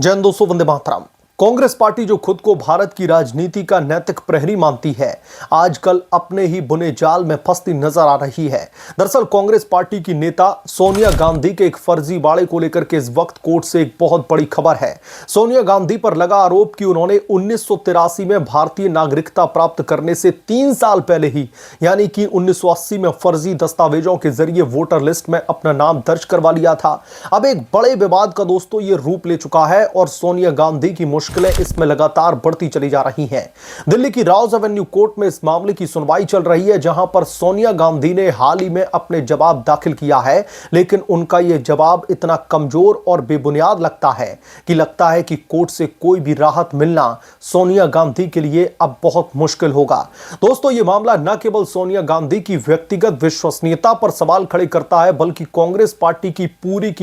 जय हिंद दोस्तों, वंदे मातरम। कांग्रेस पार्टी जो खुद को भारत की राजनीति का नैतिक प्रहरी मानती है, आजकल अपने ही बुने जाल में फंसती नजर आ रही है। दरअसल कांग्रेस पार्टी की नेता सोनिया गांधी के एक फर्जीवाड़े को लेकर के इस वक्त कोर्ट से एक बहुत बड़ी खबर है। सोनिया गांधी पर लगा आरोप कि उन्होंने 1983 में भारतीय नागरिकता प्राप्त करने से 3 साल पहले ही यानी कि 1980 में फर्जी दस्तावेजों के जरिए वोटर लिस्ट में अपना नाम दर्ज करवा लिया था। अब एक बड़े विवाद का दोस्तों ये रूप ले चुका है और सोनिया गांधी की मुश्किलें इसमें लगातार बढ़ती चली जा रही हैं। दिल्ली की राउज एवेन्यू कोर्ट में इस मामले की सुनवाई चल रही है, जहां पर सोनिया गांधी ने हाल ही में अपने जवाब दाखिल किया है, लेकिन उनका यह जवाब इतना कमजोर और बेबुनियाद लगता है कि कोर्ट से कोई भी राहत मिलना सोनिया गांधी के लिए अब बहुत मुश्किल होगा। दोस्तों, यह मामला न केवल सोनिया गांधी की व्यक्तिगत विश्वसनीयता पर सवाल खड़े करता है, बल्कि कांग्रेस पार्टी की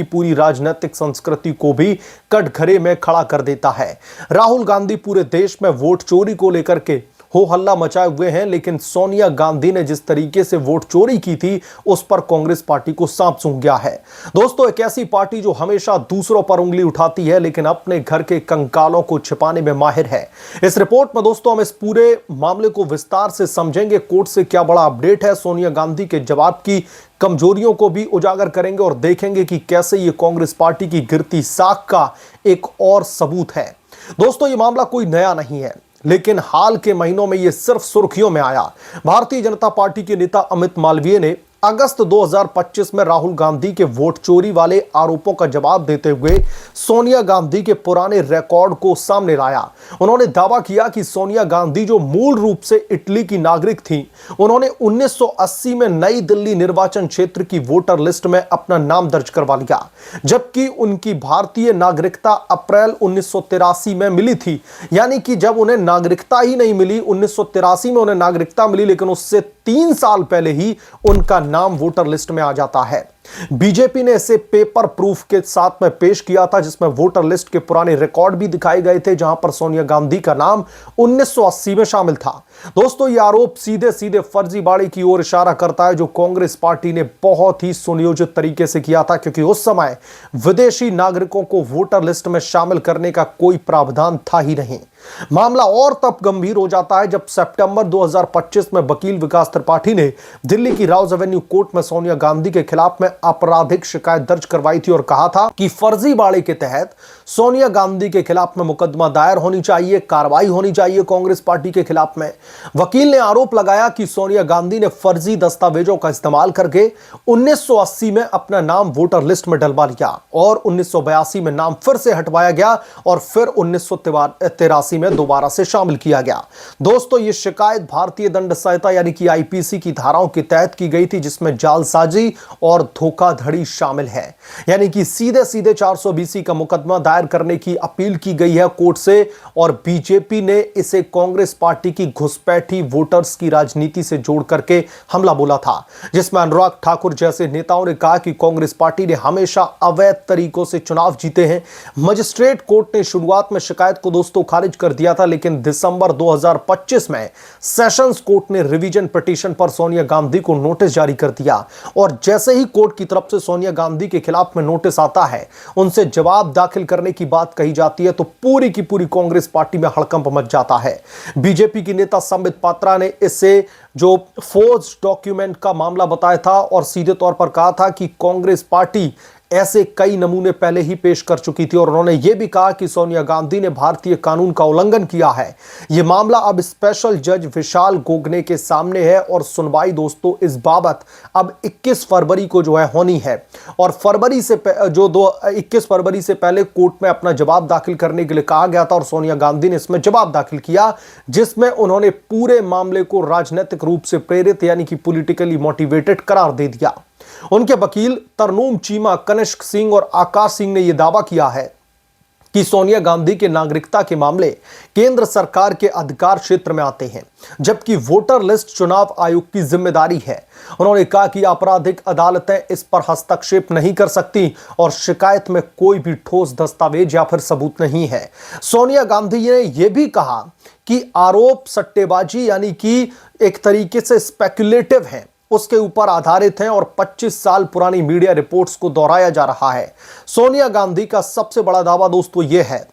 पूरी राजनीतिक संस्कृति को भी कटघरे में खड़ा कर देता है। राहुल गांधी पूरे देश में वोट चोरी को लेकर के हो हल्ला मचाए हुए हैं, लेकिन सोनिया गांधी ने जिस तरीके से वोट चोरी की थी उस पर कांग्रेस पार्टी को सांप सूंघ गया है। दोस्तों, एक ऐसी पार्टी जो हमेशा दूसरों पर उंगली उठाती है लेकिन अपने घर के कंकालों को छिपाने में माहिर है। इस रिपोर्ट में दोस्तों हम इस पूरे मामले को विस्तार से समझेंगे। कोर्ट से क्या बड़ा अपडेट है, सोनिया गांधी के जवाब की कमजोरियों को भी उजागर करेंगे और देखेंगे कि कैसे यह कांग्रेस पार्टी की गिरती साख का एक और सबूत है। दोस्तों, यह मामला कोई नया नहीं है, लेकिन हाल के महीनों में यह सिर्फ सुर्खियों में आया। भारतीय जनता पार्टी के नेता अमित मालवीय ने अगस्त 2025 में राहुल गांधी के वोट चोरी वाले आरोपों का जवाब देते हुए सोनिया गांधी के पुराने रिकॉर्ड को सामने लाया। उन्होंने दावा किया कि सोनिया गांधी जो मूल रूप से इटली की नागरिक थी, उन्होंने 1980 में नई दिल्ली निर्वाचन क्षेत्र की वोटर लिस्ट में अपना नाम दर्ज करवा लिया, जबकि उनकी भारतीय नागरिकता अप्रैल 1983 में मिली थी। यानी कि जब उन्हें नागरिकता ही नहीं मिली, 1983 में उन्हें नागरिकता मिली, लेकिन उससे 3 साल पहले ही उनका नाम वोटर लिस्ट में आ जाता है। बीजेपी ने इसे पेपर प्रूफ के साथ में पेश किया था, जिसमें वोटर लिस्ट के पुराने रिकॉर्ड भी दिखाए गए थे, जहां पर सोनिया गांधी का नाम 1980 में शामिल था। दोस्तों, यह आरोप सीधे सीधे फर्जीवाड़े की ओर इशारा करता है, जो कांग्रेस पार्टी ने बहुत ही सुनियोजित तरीके से किया था, क्योंकि उस समय विदेशी नागरिकों को वोटर लिस्ट में शामिल करने का कोई प्रावधान था ही नहीं। मामला और तब गंभीर हो जाता है जब सितंबर 2025 में वकील विकास त्रिपाठी ने दिल्ली की राउज एवेन्यू कोर्ट में सोनिया गांधी के खिलाफ में आपराधिक शिकायत दर्ज करवाई थी और कहा था कि फर्जीवाड़े के तहत सोनिया गांधी के खिलाफ में मुकदमा दायर होनी चाहिए, कार्रवाई होनी चाहिए कांग्रेस पार्टी के खिलाफ में। वकील ने आरोप लगाया कि सोनिया गांधी ने फर्जी दस्तावेजों का इस्तेमाल करके 1980 में अपना नाम वोटर लिस्ट में डलवा लिया और 1982 में नाम फिर से हटवाया गया और फिर 1983 में दोबारा से शामिल किया गया। दोस्तों, यह शिकायत भारतीय दंड संहिता यानी कि आईपीसी की धाराओं के तहत की गई थी, जिसमें जालसाजी और धोखाधड़ी शामिल है। यानी कि सीधे सीधे 420 का मुकदमा दायर करने की अपील की गई है कोर्ट से, और बीजेपी ने इसे कांग्रेस पार्टी की घुसपैठी वोटर्स की राजनीति से जोड़ करके हमला बोला था, जिसमें अनुराग ठाकुर जैसे नेताओं ने कहा कि कांग्रेस पार्टी ने हमेशा अवैध तरीकों से चुनाव जीते हैं। मजिस्ट्रेट कोर्ट ने शुरुआत में शिकायत को दोस्तों खारिज कर दिया था, लेकिन दिसंबर 2025 में सेशंस कोर्ट ने रिवीजन पिटीशन पर सोनिया गांधी को नोटिस जारी कर दिया और जैसे ही कोर्ट की तरफ से सोनिया गांधी के खिलाफ में नोटिस आता है, उनसे जवाब दाखिल करने की बात कही जाती है, तो पूरी की पूरी कांग्रेस पार्टी में हड़कंप मच जाता है। बीजेपी की नेता संबित पात्रा ने इसे जो फोर्ज डॉक्यूमेंट का मामला बताया था और सीधे तौर पर कहा था कि कांग्रेस पार्टी ऐसे कई नमूने पहले ही पेश कर चुकी थी और उन्होंने यह भी कहा कि सोनिया गांधी ने भारतीय कानून का उल्लंघन किया है। यह मामला अब स्पेशल जज विशाल गोगने के सामने है और सुनवाई दोस्तों इस बाबत अब 21 फरवरी को जो है होनी है और 21 फरवरी से पहले कोर्ट में अपना जवाब दाखिल करने के लिए कहा गया था और सोनिया गांधी ने इसमें जवाब दाखिल किया, जिसमें उन्होंने पूरे मामले को राजनीतिक रूप से प्रेरित यानी कि पॉलिटिकली मोटिवेटेड करार दे दिया। उनके वकील तरनूम चीमा, कनिष्क सिंह और आकाश सिंह ने यह दावा किया है कि सोनिया गांधी के नागरिकता के मामले केंद्र सरकार के अधिकार क्षेत्र में आते हैं, जबकि वोटर लिस्ट चुनाव आयोग की जिम्मेदारी है। उन्होंने कहा कि आपराधिक अदालतें इस पर हस्तक्षेप नहीं कर सकती और शिकायत में कोई भी ठोस दस्तावेज या फिर सबूत नहीं है। सोनिया गांधी ने यह भी कहा कि आरोप सट्टेबाजी यानी कि एक तरीके से स्पेक्युलेटिव है उसके ऊपर आधारित हैं और 25 साल पुरानी मीडिया रिपोर्ट्स को दोहराया जा रहा है। सोनिया गांधी का सबसे बड़ा दावा दोस्तों यह है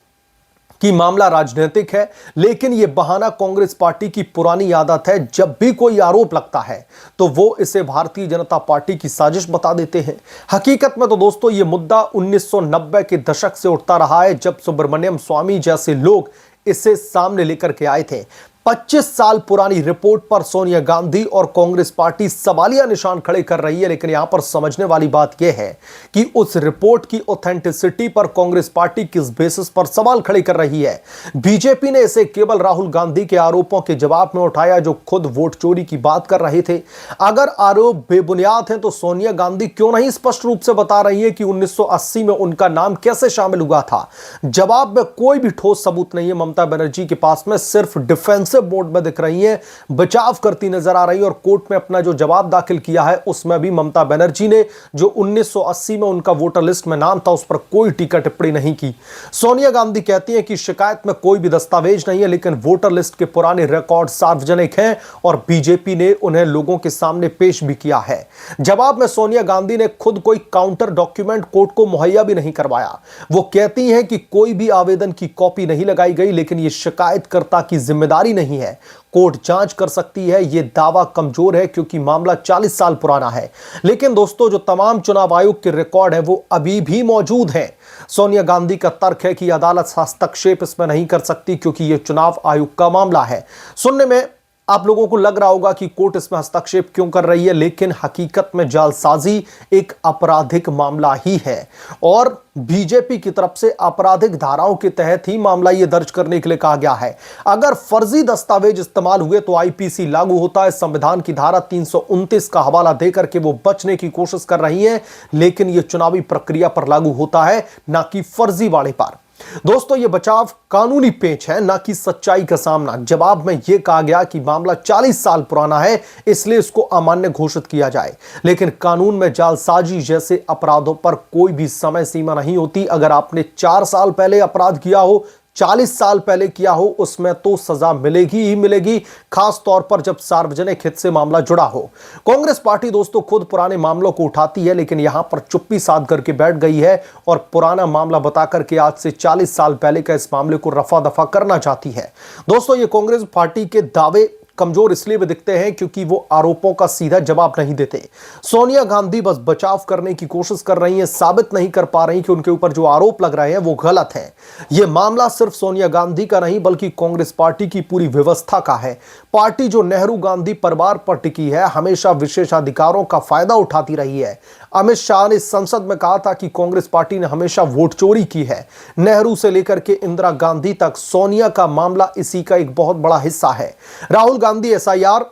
कि मामला राजनीतिक है, लेकिन यह बहाना कांग्रेस पार्टी की पुरानी आदत है। जब भी कोई आरोप लगता है तो वो इसे भारतीय जनता पार्टी की साजिश बता देते हैं। हकीकत में तो दोस्तों यह मुद्दा 1990 के दशक से उठता रहा है, जब सुब्रमण्यम स्वामी जैसे लोग इसे सामने लेकर के आए थे। 25 साल पुरानी रिपोर्ट पर सोनिया गांधी और कांग्रेस पार्टी सवालिया निशान खड़े कर रही है, लेकिन यहां पर समझने वाली बात यह है कि उस रिपोर्ट की ऑथेंटिसिटी पर कांग्रेस पार्टी किस बेसिस पर सवाल खड़े कर रही है। बीजेपी ने इसे केवल राहुल गांधी के आरोपों के जवाब में उठाया, जो खुद वोट चोरी की बात कर रहे थे। अगर आरोप बेबुनियाद हैं तो सोनिया गांधी क्यों नहीं स्पष्ट रूप से बता रही है कि 1980 में उनका नाम कैसे शामिल हुआ था। जवाब में कोई भी ठोस सबूत नहीं है। ममता बनर्जी के पास में सिर्फ डिफेंस बोर्ड में दिख रही है, बचाव करती नजर आ रही है, और कोर्ट में अपना जो जवाब दाखिल किया है उसमें भी ममता बनर्जी ने जो 1980 में उनका वोटर लिस्ट में नाम था उस पर कोई टीका टिप्पणी नहीं की। सोनिया गांधी कहती हैं कि शिकायत में कोई भी दस्तावेज नहीं है, लेकिन वोटर लिस्ट के पुराने रिकॉर्ड सार्वजनिक हैं और बीजेपी ने उन्हें लोगों के सामने पेश भी किया है। जवाब में सोनिया गांधी ने खुद कोई काउंटर डॉक्यूमेंट कोर्ट को मुहैया भी नहीं करवाया। वो कहती हैं कि कोई भी आवेदन की कॉपी नहीं लगाई गई, लेकिन यह शिकायतकर्ता की जिम्मेदारी नहीं है, कोर्ट जांच कर सकती है। यह दावा कमजोर है क्योंकि मामला 40 साल पुराना है। लेकिन दोस्तों जो तमाम चुनाव आयोग के रिकॉर्ड है वो अभी भी मौजूद हैं। सोनिया गांधी का तर्क है कि अदालत हस्तक्षेप इसमें नहीं कर सकती क्योंकि यह चुनाव आयोग का मामला है। सुनने में आप लोगों को लग रहा होगा कि कोर्ट इसमें हस्तक्षेप क्यों कर रही है, लेकिन हकीकत में जालसाजी एक आपराधिक मामला ही है और बीजेपी की तरफ से आपराधिक धाराओं के तहत ही मामला यह दर्ज करने के लिए कहा गया है। अगर फर्जी दस्तावेज इस्तेमाल हुए तो आईपीसी लागू होता है। संविधान की धारा 329 का हवाला देकर के वो बचने की कोशिश कर रही है, लेकिन यह चुनावी प्रक्रिया पर लागू होता है, ना कि फर्जीवाड़े पर। दोस्तों ये बचाव कानूनी पेच है, ना कि सच्चाई का सामना। जवाब में यह कहा गया कि मामला 40 साल पुराना है, इसलिए इसको अमान्य घोषित किया जाए, लेकिन कानून में जालसाजी जैसे अपराधों पर कोई भी समय सीमा नहीं होती। अगर आपने 4 साल पहले अपराध किया हो, 40 साल पहले किया हो, उसमें तो सजा मिलेगी ही मिलेगी, खास तौर पर जब सार्वजनिक हित से मामला जुड़ा हो। कांग्रेस पार्टी दोस्तों खुद पुराने मामलों को उठाती है, लेकिन यहां पर चुप्पी साध करके बैठ गई है और पुराना मामला बताकर के आज से 40 साल पहले का इस मामले को रफा दफा करना चाहती है। दोस्तों ये कांग्रेस पार्टी के दावे कमजोर इसलिए भी दिखते हैं क्योंकि वो आरोपों का सीधा जवाब नहीं देते। सोनिया गांधी बस बचाव करने की कोशिश कर रही हैं, साबित नहीं कर पा रही कि उनके ऊपर जो आरोप लग रहे हैं वो गलत है। यह मामला सिर्फ सोनिया गांधी का नहीं बल्कि कांग्रेस पार्टी की पूरी व्यवस्था का है। पार्टी जो नेहरू गांधी परिवार पर टिकी है, हमेशा विशेषाधिकारों का फायदा उठाती रही है। अमित शाह ने संसद में कहा था कि कांग्रेस पार्टी ने हमेशा वोट चोरी की है। नेहरू से लेकर के इंदिरा गांधी तक सोनिया का मामला इसी का एक बहुत बड़ा हिस्सा है। राहुल गांधी एसआईआर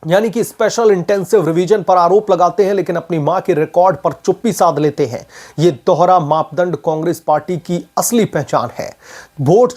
यानी कि स्पेशल इंटेंसिव रिवीजन पर आरोप लगाते हैं, लेकिन अपनी मां के रिकॉर्ड पर चुप्पी साध लेते हैं। यह दोहरा मापदंड कांग्रेस पार्टी की असली पहचान है। वोट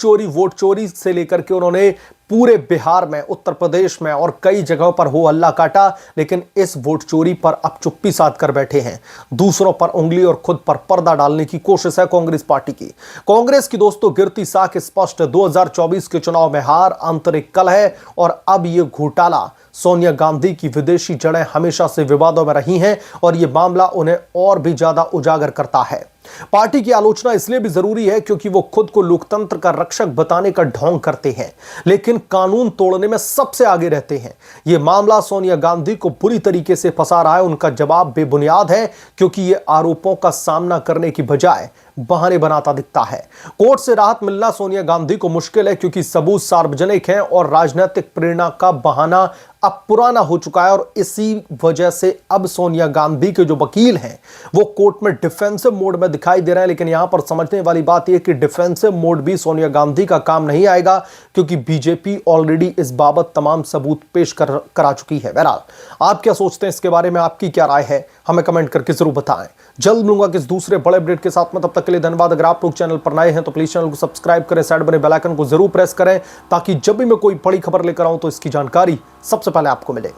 चोरी से लेकर के उन्होंने पूरे बिहार में, उत्तर प्रदेश में और कई जगहों पर हो हल्ला काटा, लेकिन इस वोट चोरी पर अब चुप्पी साध कर बैठे हैं। दूसरों पर उंगली और खुद पर पर्दा डालने की कोशिश है कांग्रेस पार्टी की। कांग्रेस की दोस्तों गिरती साख स्पष्ट। 2024 के चुनाव में हार, आंतरिक कलह और अब यह घोटाला। सोनिया गांधी की विदेशी जड़ें हमेशा से विवादों में रही हैं और यह मामला उन्हें और भी ज्यादा उजागर करता है। पार्टी की आलोचना इसलिए भी जरूरी है क्योंकि वो खुद को लोकतंत्र का रक्षक बताने का ढोंग करते हैं, लेकिन कानून तोड़ने में सबसे आगे रहते हैं। यह मामला सोनिया गांधी को बुरी तरीके से फंसा रहा है। उनका जवाब बेबुनियाद है क्योंकि यह आरोपों का सामना करने की बजाय बहाने बनाता दिखता है। कोर्ट से राहत मिलना सोनिया गांधी को मुश्किल है क्योंकि सबूत सार्वजनिक हैं और राजनीतिक प्रेरणा का बहाना अब पुराना हो चुका है और इसी वजह से अब सोनिया गांधी के जो वकील हैं वो कोर्ट में डिफेंसिव मोड में दिखाई दे रहे हैं। लेकिन यहां पर समझने वाली बात यह कि डिफेंसिव मोड भी सोनिया गांधी का काम नहीं आएगा क्योंकि बीजेपी ऑलरेडी इस बाबत तमाम सबूत पेश करा चुकी है। बहरहाल आप क्या सोचते हैं इसके बारे में, आपकी क्या राय है, हमें कमेंट करके जरूर बताएं। जल्द मिलूंगा किस दूसरे बड़े अपडेट के साथ में, तब तक के लिए धन्यवाद। अगर आप लोग चैनल पर नए हैं तो प्लीज चैनल को सब्सक्राइब करें, साइड बने बेल आइकन को जरूर प्रेस करें ताकि जब भी मैं कोई बड़ी खबर लेकर आऊं तो इसकी जानकारी सबसे पहले आपको मिले।